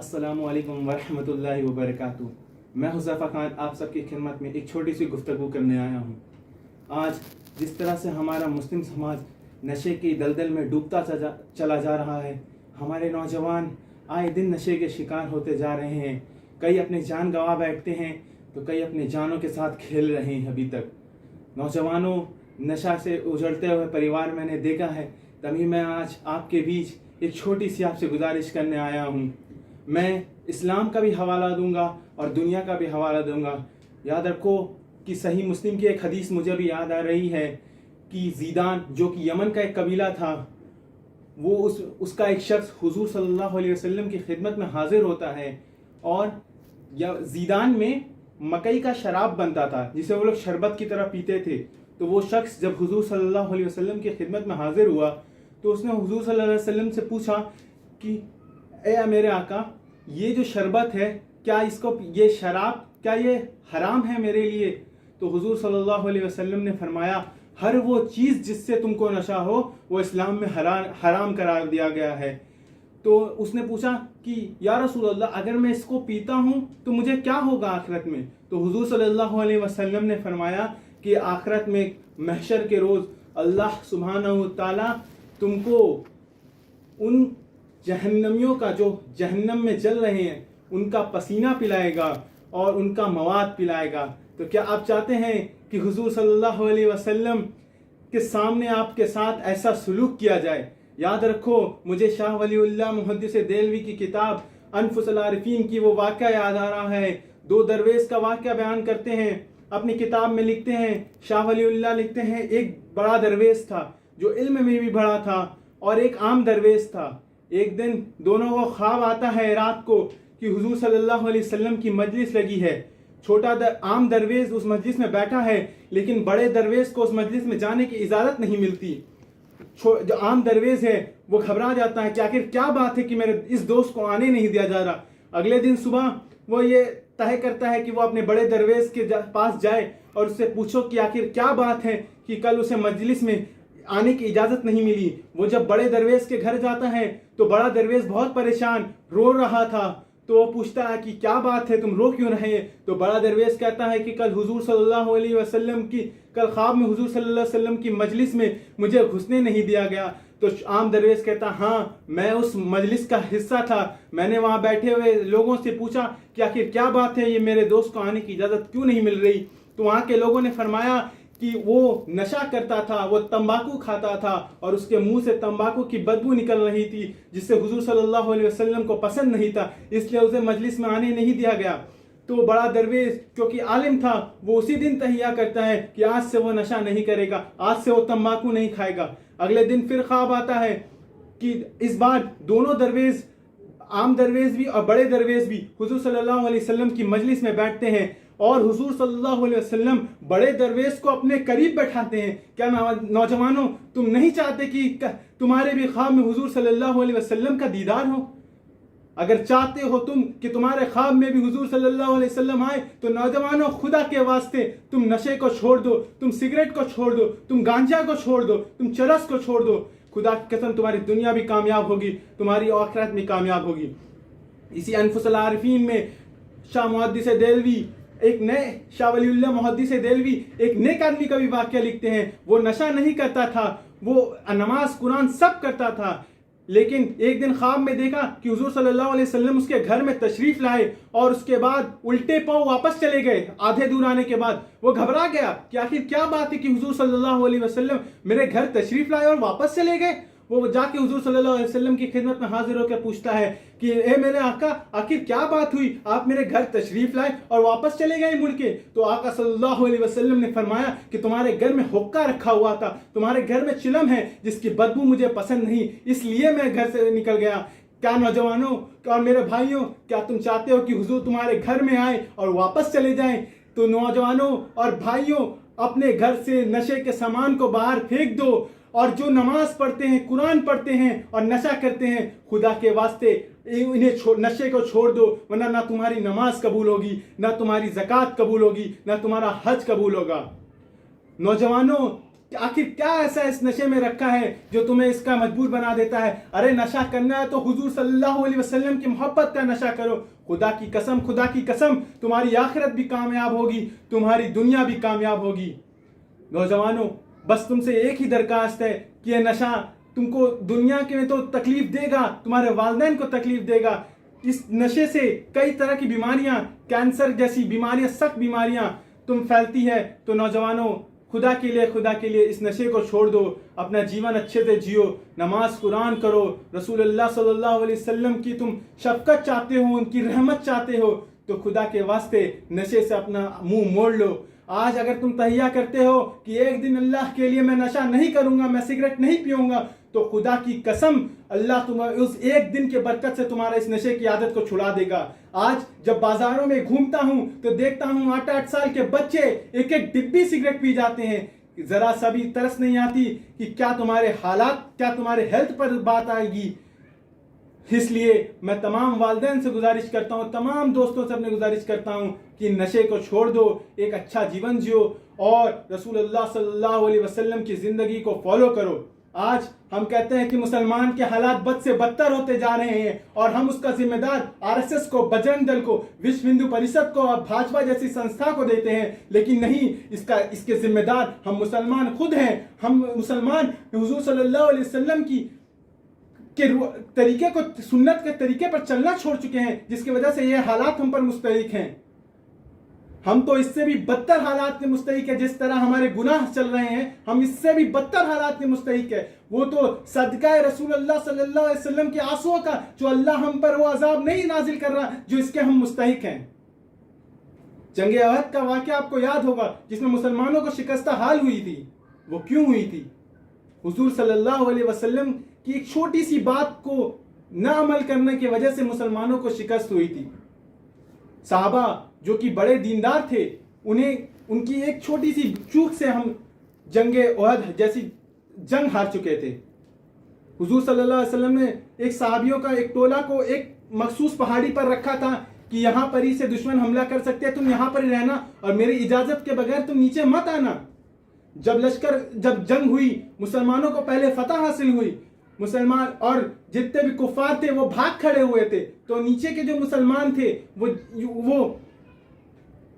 अस्सलामु अलैकुम वरहमतुल्लाहि वबरकातुहू। मैं हुज़ैफ़ा खान आप सबकी खिदमत में एक छोटी सी गुफ्तगू करने आया हूँ। आज जिस तरह से हमारा मुस्लिम समाज नशे की दलदल में डूबता चला जा रहा है, हमारे नौजवान आए दिन नशे के शिकार होते जा रहे हैं। कई अपनी जान गंवा बैठते हैं तो कई अपनी जानों के साथ खेल रहे हैं। अभी तक नौजवानों नशा से उजड़ते हुए परिवार मैंने देखा है, तभी मैं आज आपके बीच एक छोटी सी आपसे गुजारिश करने आया हूँ। मैं इस्लाम का भी हवाला दूंगा और दुनिया का भी हवाला दूंगा। याद रखो कि सही मुस्लिम की एक हदीस मुझे भी याद आ रही है कि ज़ीदान जो कि यमन का एक कबीला था, वो उसका एक शख्स हुजूर सल्लल्लाहु अलैहि वसल्लम की खिदमत में हाजिर होता है और ज़ीदान में मकई का शराब बनता था जिसे वो लोग शरबत की तरह पीते थे। तो वो शख्स जब हुजूर सल्लल्लाहु अलैहि वसल्लम की खिदमत में हाजिर हुआ तो उसने हुजूर सल्लल्लाहु अलैहि वसल्लम से पूछा कि ए मेरे आका, ये जो शरबत है क्या ये शराब क्या ये हराम है मेरे लिए? तो हुजूर सल्लल्लाहु अलैहि वसल्लम ने फरमाया, हर वो चीज़ जिससे तुमको नशा हो वो इस्लाम में हराम करार दिया गया है। तो उसने पूछा कि या रसूल अल्लाह, अगर मैं इसको पीता हूँ तो मुझे क्या होगा आखिरत में? तो हुजूर सल्लल्लाहु अलैहि वसल्लम ने फरमाया कि आखिरत में महशर के रोज़ अल्लाह सुब्हानहू तआला तुमको उन जहन्नमियों का जो जहन्नम में जल रहे हैं उनका पसीना पिलाएगा और उनका मवाद पिलाएगा। तो क्या आप चाहते हैं कि हुजूर सल्लल्लाहु अलैहि वसल्लम के सामने आपके साथ ऐसा सलूक किया जाए? याद रखो, मुझे शाह वलीउल्लाह मुहद्दिस देलवी की किताब अनफुसल आरिफीन की वो वाक़या याद आ रहा है। दो दरवेश का वाक़या बयान करते हैं अपनी किताब में। लिखते हैं, शाह वलीउल्लाह लिखते हैं, एक बड़ा दरवेश था जो इल्म में भी बड़ा था और एक आम दरवेश था। एक दिन दोनों को ख्वाब आता है रात को कि हुजूर सल्लल्लाहु अलैहि वसल्लम की मजलिस लगी है। आम दरवेश उस मजलिस में बैठा है, लेकिन बड़े दरवेश को उस मजलिस में जाने की इजाज़त नहीं मिलती। जो आम दरवेश है वो घबरा जाता है कि आखिर क्या बात है कि मेरे इस दोस्त को आने नहीं दिया जा रहा। अगले दिन सुबह वो ये तय करता है कि वो अपने बड़े दरवेश के पास जाए और उससे पूछो कि आखिर क्या बात है कि कल उसे मजलिस में आने की इजाज़त नहीं मिली। वो जब बड़े दरवेश के घर जाता है तो बड़ा दरवेश बहुत परेशान रो रहा था। तो वो पूछता है कि क्या बात है, तुम रो क्यों रहे? तो बड़ा दरवेश कहता है कि कल ख्वाब में हुजूर सल्लल्लाहु अलैहि वसल्लम की मजलिस में मुझे घुसने नहीं दिया गया। तो आम दरवेश कहता, हाँ, मैं उस मजलिस का हिस्सा था। मैंने वहाँ बैठे हुए लोगों से पूछा कि आखिर क्या बात है, ये मेरे दोस्त को आने की इजाज़त क्यों नहीं मिल रही? तो वहाँ के लोगों ने फरमाया कि वो नशा करता था, वो तंबाकू खाता था और उसके मुंह से तंबाकू की बदबू निकल रही थी जिससे हुजूर सल्लल्लाहु अलैहि वसल्लम को पसंद नहीं था, इसलिए उसे मजलिस में आने नहीं दिया गया। तो बड़ा दरवेश क्योंकि आलिम था, वो उसी दिन तहिया करता है कि आज से वो नशा नहीं करेगा, आज से वो तंबाकू नहीं खाएगा। अगले दिन फिर ख्वाब आता है कि इस बार दोनों दरवेश, आम दरवेश भी और बड़े दरवेश भी हुजूर सल्लल्लाहु अलैहि वसल्लम की मजलिस में बैठते हैं और हुजूर सल्लल्लाहु अलैहि वसल्लम बड़े दरवेश को अपने करीब बैठाते हैं। क्या नौजवानों, तुम नहीं चाहते कि तुम्हारे भी ख्वाब में हुजूर सल्लल्लाहु अलैहि वसल्लम का दीदार हो? अगर चाहते हो तुम कि तुम्हारे ख्वाब में भी हुजूर सल्लल्लाहु अलैहि वसल्लम आए तो नौजवानों, खुदा के वास्ते तुम नशे को छोड़ दो, तुम सिगरेट को छोड़ दो, तुम गांजा को छोड़ दो, तुम चरस को छोड़ दो। खुदा की कसम, तुम्हारी दुनिया भी कामयाब होगी, तुम्हारी आखिरत भी कामयाब होगी। इसी अनफुसल आरिफीन में शाह वलीउल्लाह मुहद्दिस देलवी एक नेक आदमी का भी वाक़या लिखते हैं। वो नशा नहीं करता था, वो नमाज कुरान सब करता था, लेकिन एक दिन ख्वाब में देखा कि हुजूर सल्लल्लाहु अलैहि वसल्लम उसके घर में तशरीफ लाए और उसके बाद उल्टे पांव वापस चले गए। आधे दूर आने के बाद वो घबरा गया कि आखिर क्या बात है कि हुजूर सल्लल्लाहु अलैहि वसल्लम मेरे घर तशरीफ लाए और वापस चले गए। वो जाके हुजूर सल्लल्लाहु अलैहि वसल्लम की खिदमत में हाजिर होकर पूछता है कि ए मेरे आका, आखिर क्या बात हुई, आप मेरे घर तशरीफ लाए और वापस चले गए मुड़ के? तो आका सल्लल्लाहु अलैहि वसल्लम ने फरमाया कि तुम्हारे घर में हुक्का रखा हुआ था, तुम्हारे घर में चिलम है जिसकी बदबू मुझे पसंद नहीं, इसलिए मैं घर से निकल गया। क्या नौजवानों और मेरे भाइयों, क्या तुम चाहते हो कि हुजूर तुम्हारे घर में आए और वापस चले जाएं? तो नौजवानों और भाइयों, अपने घर से नशे के सामान को बाहर फेंक दो और जो नमाज पढ़ते हैं, कुरान पढ़ते हैं और नशा करते हैं, खुदा के वास्ते इन्हें नशे को छोड़ दो, वरना ना तुम्हारी नमाज कबूल होगी, ना तुम्हारी ज़कात कबूल होगी, ना तुम्हारा हज कबूल होगा। नौजवानों, आखिर क्या ऐसा इस नशे में रखा है जो तुम्हें इसका मजबूर बना देता है? अरे नशा करना है तो हुजूर सल्लल्लाहु अलैहि वसल्लम की मोहब्बत का नशा करो। खुदा की कसम तुम्हारी आखिरत भी कामयाब होगी, तुम्हारी दुनिया भी कामयाब होगी। नौजवानों, बस तुमसे एक ही दरखास्त है कि यह नशा तुमको दुनिया के में तो तकलीफ देगा, तुम्हारे वालिदैन को तकलीफ देगा। इस नशे से कई तरह की बीमारियां, कैंसर जैसी बीमारियां, सख्त बीमारियां तुम फैलती है। तो नौजवानों, खुदा के लिए इस नशे को छोड़ दो, अपना जीवन अच्छे से जियो, नमाज कुरान करो, रसूलुल्लाह सल्लल्लाहु अलैहि वसल्लम की तुम शफकत चाहते हो, उनकी रहमत चाहते हो, तो खुदा के वास्ते नशे से अपना मुंह मोड़ लो। आज अगर तुम तहिया करते हो कि एक दिन अल्लाह के लिए मैं नशा नहीं करूंगा, मैं सिगरेट नहीं पीऊंगा, तो खुदा की कसम अल्लाह तुम्हारे उस एक दिन के बरकत से तुम्हारा इस नशे की आदत को छुड़ा देगा। आज जब बाजारों में घूमता हूं तो देखता हूं 8-8 साल के बच्चे एक एक डिब्बी सिगरेट पी जाते हैं। जरा सा भी तरस नहीं आती कि क्या तुम्हारे हालात, क्या तुम्हारे हेल्थ पर बात आएगी। इसलिए मैं तमाम वालिदैन से गुजारिश करता हूँ, तमाम दोस्तों से अपने गुजारिश करता हूँ कि नशे को छोड़ दो, एक अच्छा जीवन जियो और रसूलुल्लाह सल्लल्लाहु अलैहि वसल्लम की जिंदगी को फॉलो करो। आज हम कहते हैं कि मुसलमान के हालात बद से बदतर होते जा रहे हैं और हम उसका जिम्मेदार आरएसएस को, बजरंग दल को, विश्व हिंदू परिषद को और भाजपा जैसी संस्था को देते हैं, लेकिन नहीं, इसके जिम्मेदार हम मुसलमान खुद हैं। हम मुसलमान हुजूर सल्लल्लाहु अलैहि वसल्लम की के तरीके को, सुन्नत के तरीके पर चलना छोड़ चुके हैं, जिसकी वजह से ये हालात हम पर मुस्तहिक हैं। हम तो इससे भी बदतर हालात के मुस्तहिक है। जिस तरह हमारे गुनाह चल रहे हैं, हम इससे भी बदतर हालात के मुस्तहिक है। वो तो सदका रसूलुल्लाह सल्लल्लाहु अलैहि वसल्लम के आंसुओं का जो अल्लाह हम पर वो अजाब नहीं नाजिल कर रहा जो इसके हम मुस्तहिक हैं। जंग अहद का वाकया आपको याद होगा, जिसमें मुसलमानों को शिकस्ता हाल हुई थी। वो क्यों हुई थी? हुजूर सल्लल्लाहु अलैहि वसल्लम की एक छोटी सी बात को न अमल करने की वजह से मुसलमानों को शिकस्त हुई थी। साहबा जो कि बड़े दीनदार थे, उन्हें उनकी एक छोटी सी चूक से हम जंगे ओहद जैसी जंग हार चुके थे। हुजूर सल्लल्लाहु अलैहि वसल्लम ने एक सहाबियों का एक टोला को एक मखसूस पहाड़ी पर रखा था कि यहाँ पर ही से दुश्मन हमला कर सकते हैं, तुम यहाँ पर ही रहना और मेरी इजाजत के बगैर तुम नीचे मत आना। जब जंग हुई, मुसलमानों को पहले फतह हासिल हुई, मुसलमान और जितने भी कुफार थे वो भाग खड़े हुए थे, तो नीचे के जो मुसलमान थे वो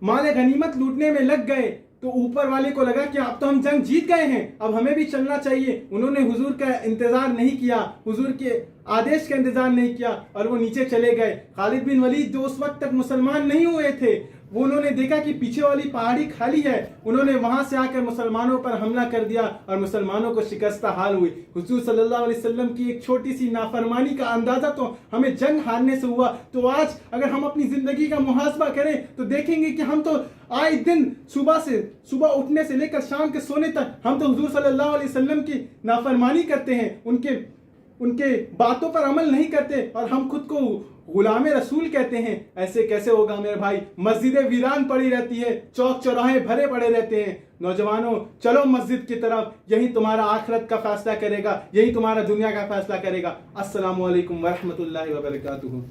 माले गनीमत लूटने में लग गए। तो ऊपर वाले को लगा कि अब तो हम जंग जीत गए हैं, अब हमें भी चलना चाहिए। उन्होंने हुजूर का इंतजार नहीं किया, हुजूर के आदेश का इंतजार नहीं किया और वो नीचे चले गए। खालिद बिन वलीद जो उस वक्त तक मुसलमान नहीं हुए थे, वो उन्होंने देखा कि पीछे वाली पहाड़ी खाली है, उन्होंने वहां से आकर मुसलमानों पर हमला कर दिया और मुसलमानों को शिकस्त हाल हुई। हुजूर सल्लल्लाहु अलैहि वसल्लम की एक छोटी सी नाफरमानी का अंदाजा तो हमें जंग हारने से हुआ। तो आज अगर हम अपनी जिंदगी का मुहासबा करें तो देखेंगे कि हम तो आए दिन सुबह उठने से लेकर शाम के सोने तक हम तो हुजूर सल्लल्लाहु अलैहि वसल्लम की नाफरमानी करते हैं, उनके बातों पर अमल नहीं करते और हम खुद को गुलाम रसूल कहते हैं। ऐसे कैसे होगा मेरे भाई? मस्जिदें वीरान पड़ी रहती है, चौक चौराहे भरे पड़े रहते हैं। नौजवानों, चलो मस्जिद की तरफ, यही तुम्हारा आखिरत का फैसला करेगा, यही तुम्हारा दुनिया का फैसला करेगा। अस्सलामु अलैकुम वरहमतुल्लाहि वबरकातुहू।